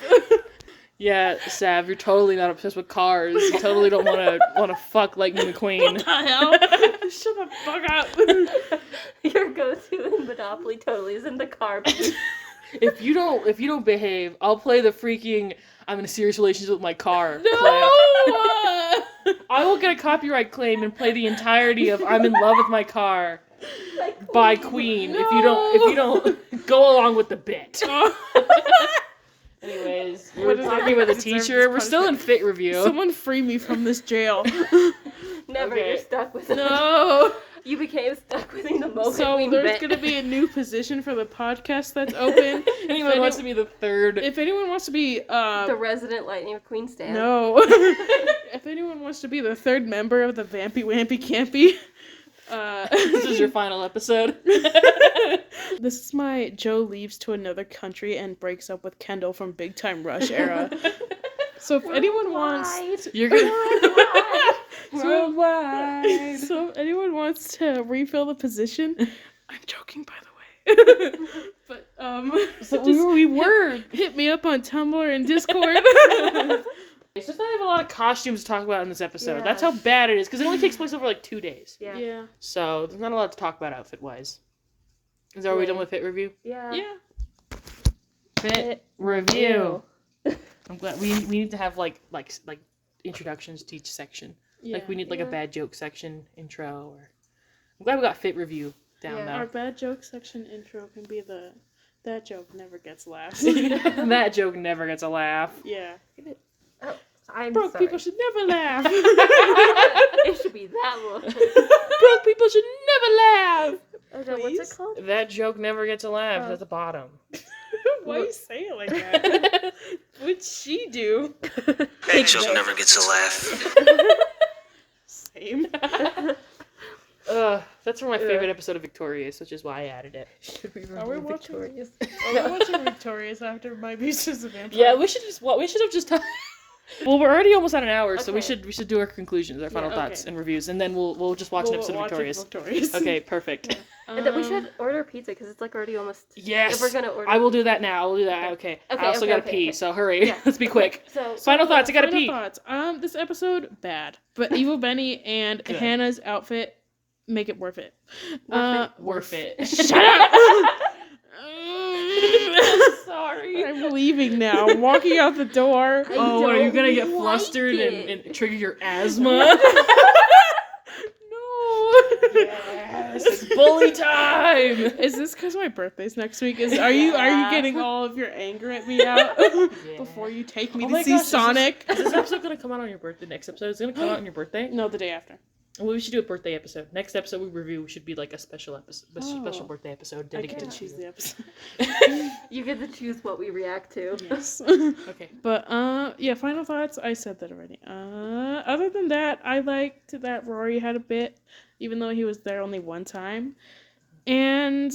Yeah, Sav, you're totally not obsessed with cars. You totally don't want to fuck Lightning McQueen. What the hell? Shut the fuck up. Your go-to in Monopoly totally is in the car. If you don't behave, I'll play the freaking I'm in a serious relationship with my car. No. Play. I will get a copyright claim and play the entirety of I'm in love with my car by Queen if you don't go along with the bit. Anyways, we were talking about the teacher. We're still in Fit Review. Someone free me from this jail. Never, Okay. you're stuck with it. No. You became stuck with the moment. So there's gonna be a new position for the podcast that's open. Anyone wants to be the third? If anyone wants to be the resident Lightning McQueen stand. no. If anyone wants to be the third member of the Vampy Wampy Campy, This is your final episode. this is my Joe leaves to another country and breaks up with Kendall from Big Time Rush era. So if anyone wants, You're gonna. Worldwide. So if anyone wants to refill the position, I'm joking, by the way. But So just we were. hit me up on Tumblr and Discord. It's just not even a lot of costumes to talk about in this episode. Yeah. That's how bad it is, because it only takes place over like 2 days. Yeah. Yeah. So there's not a lot to talk about outfit wise. Is that are we done with Fit Review? Yeah. Yeah. Fit Review. I'm glad we need to have like introductions to each section. Yeah. Like we need like a bad joke section intro, or I'm glad we got Fit Review. down Yeah. though. Our bad joke section intro can be that joke never gets laughs. That joke never gets a laugh. Yeah. Oh, I'm Broke sorry. people should never laugh. It should be that one. Broke people should never laugh. Oh, no, what's Please? it called? That joke never gets a laugh. Oh. At the bottom. Why you say it like that? What'd she do? That joke never gets a laugh. Same. That's from my favorite episode of Victorious, which is why I added it. Should we Are we review watching? Victorious? Are we watching Victorious after My Babysitter Vampire? Yeah, we should have just. Well, we're already almost at an hour, so we Okay. should do our conclusions, our final okay. thoughts and reviews, and then we'll just watch an episode of Victorious. Victorious. Okay, perfect. And then we should order pizza because it's like already almost. Yes. If we're gonna order. I will do that now. I will do that. Okay. I also gotta pee, okay. so hurry. Yeah. Let's be quick. So Final thoughts. I gotta Final pee. thoughts. This episode bad, but Evil Benny and Good. Hannah's outfit make it worth it. Worth it. Shut up. Sorry. I'm leaving now. I'm walking out the door. Oh, are you don't gonna get like flustered it. and trigger your asthma? No. Yes, it's bully time. Is this because my birthday's next week? Are you getting all of your anger at me out before you take me Oh to my see gosh, Sonic? Is this episode gonna come out on your birthday? Next episode is gonna come out on your birthday? No, the day after. Well, we should do a birthday episode. Next episode we review should be like a special episode, special Oh. birthday episode I get dedicated to choose the episode. You get to choose what we react to. Yes. Okay. But yeah, final thoughts. I said that already. Other than that, I liked that Rory had a bit, even though he was there only one time, and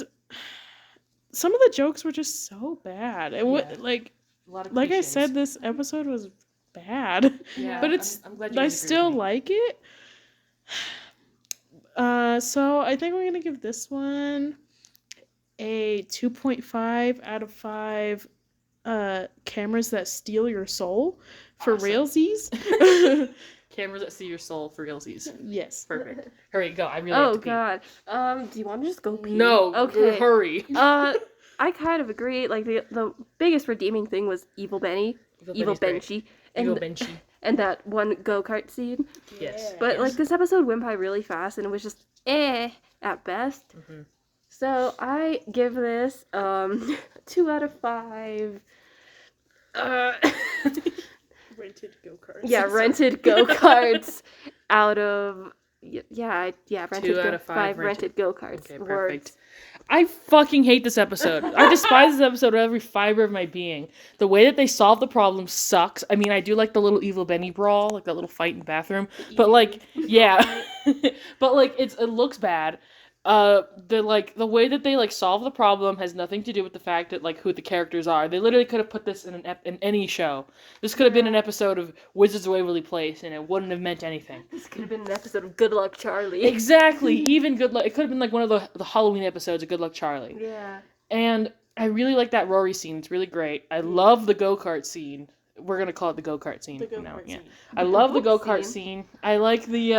some of the jokes were just so bad. It would Yeah. like A lot of I cliches. said, this episode was bad. Yeah, but it's I'm glad you I guys agree still with me. like it. So I think we're gonna give this one a 2.5 out of 5 cameras that steal your soul for Awesome. realsies. Cameras that see your soul for realsies. Yes. Perfect. Hurry, go. I really Oh have to pee. God. Do you want to just go pee? No. Okay. Hurry. I kind of agree. Like the biggest redeeming thing was Evil Benny, Evil Benny's great. Benchy, and Evil Benchy. and that one go-kart scene. Yes. But like this episode went by really fast, and it was just at best. Mm-hmm. So I give this 2 out of 5. Rented go-karts. Yeah, rented go-karts out of rented 2 out of 5 rented go-karts. Okay, Words. perfect. I fucking hate this episode. I despise this episode with every fiber of my being. The way that they solve the problem sucks. I mean, I do like the little Evil Benny brawl, like that little fight in the bathroom. But like, yeah. But like, it looks bad. The way that they like solve the problem has nothing to do with the fact that like who the characters are. They literally could have put this in in any show. This could have been an episode of Wizards of Waverly Place, and it wouldn't have meant anything. This could have been an episode of Good Luck Charlie. Exactly. Even Good Luck. It could have been like one of the Halloween episodes of Good Luck Charlie. Yeah. And I really like that Rory scene. It's really great. I love the go-kart scene. We're gonna call it the go-kart scene. The from now on, go-kart yeah. scene. I love the Go-kart go-kart scene. I like the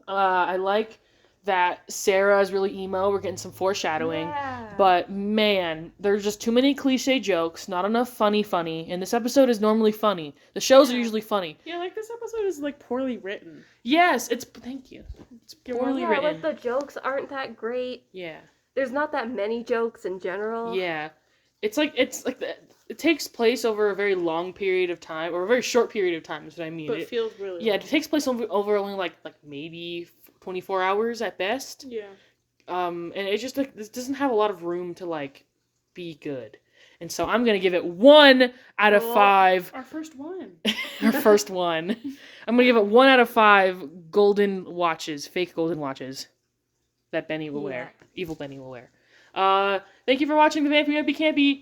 I like that Sarah is really emo. We're getting some foreshadowing. Yeah. But man, there's just too many cliche jokes, not enough funny, and this episode is normally funny. The shows are usually funny. Yeah, like this episode is like poorly written. Yes, thank you. It's You're poorly yeah, written. like the jokes aren't that great. Yeah. There's not that many jokes in general. Yeah. It takes place over a very long period of time, or a very short period of time is what I mean. But it feels really Yeah, long. it takes place over only like maybe 24 hours at best. Yeah. And it just like this doesn't have a lot of room to like be good. And so I'm gonna give it 1 out of 5. Our first one. Our first one. I'm gonna give it 1 out of 5 golden watches, fake golden watches that Benny will wear. Evil Benny will wear. Thank you for watching the Vampy Wampy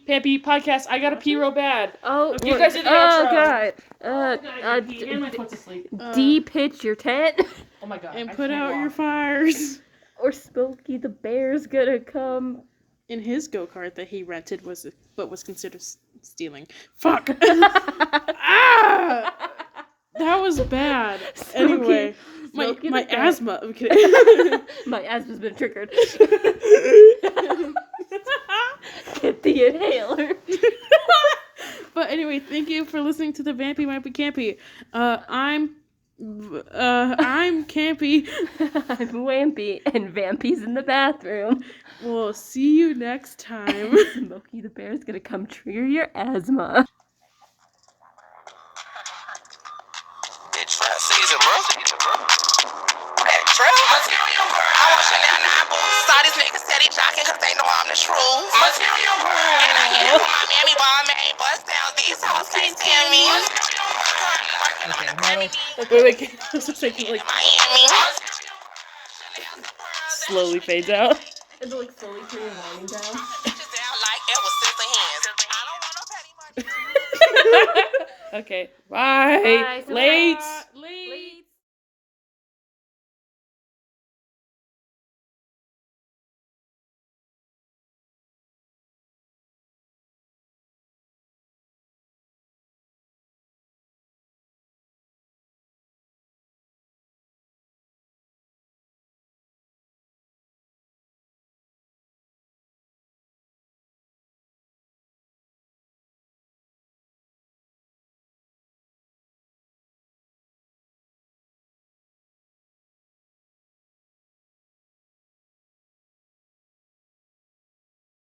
Campy Podcast. I gotta pee real bad. Oh, You guys did the oh outro. God. And my foot's asleep. De-pitch your tent, Oh my god. And I put can't out your walk. fire. or Smokey the Bear's gonna come. In his go-kart that he rented was considered stealing. Fuck. Ah! That was bad. Anyway, Smokey my the Bear. asthma. I'm kidding. My asthma's been triggered. Get the inhaler. But anyway, thank you for listening to the Vampy Wampy Campy. I'm I'm Campy. I'm Wampy, and Vampy's in the bathroom. We'll see you next time. Smokey the Bear's gonna come trigger your asthma. It's that season, bro. Hey, Trell. Material girl. I want Chanel Nabbles. Saw these niggas steady jocking cause they know I'm the truth. Material girl. And I hit it with my Miami ball made bust down. These hoes can't stand me. Wait, I was just thinking, like, slowly fades out. And then, like, slowly turn your volume down. Okay, bye. Bye. Late.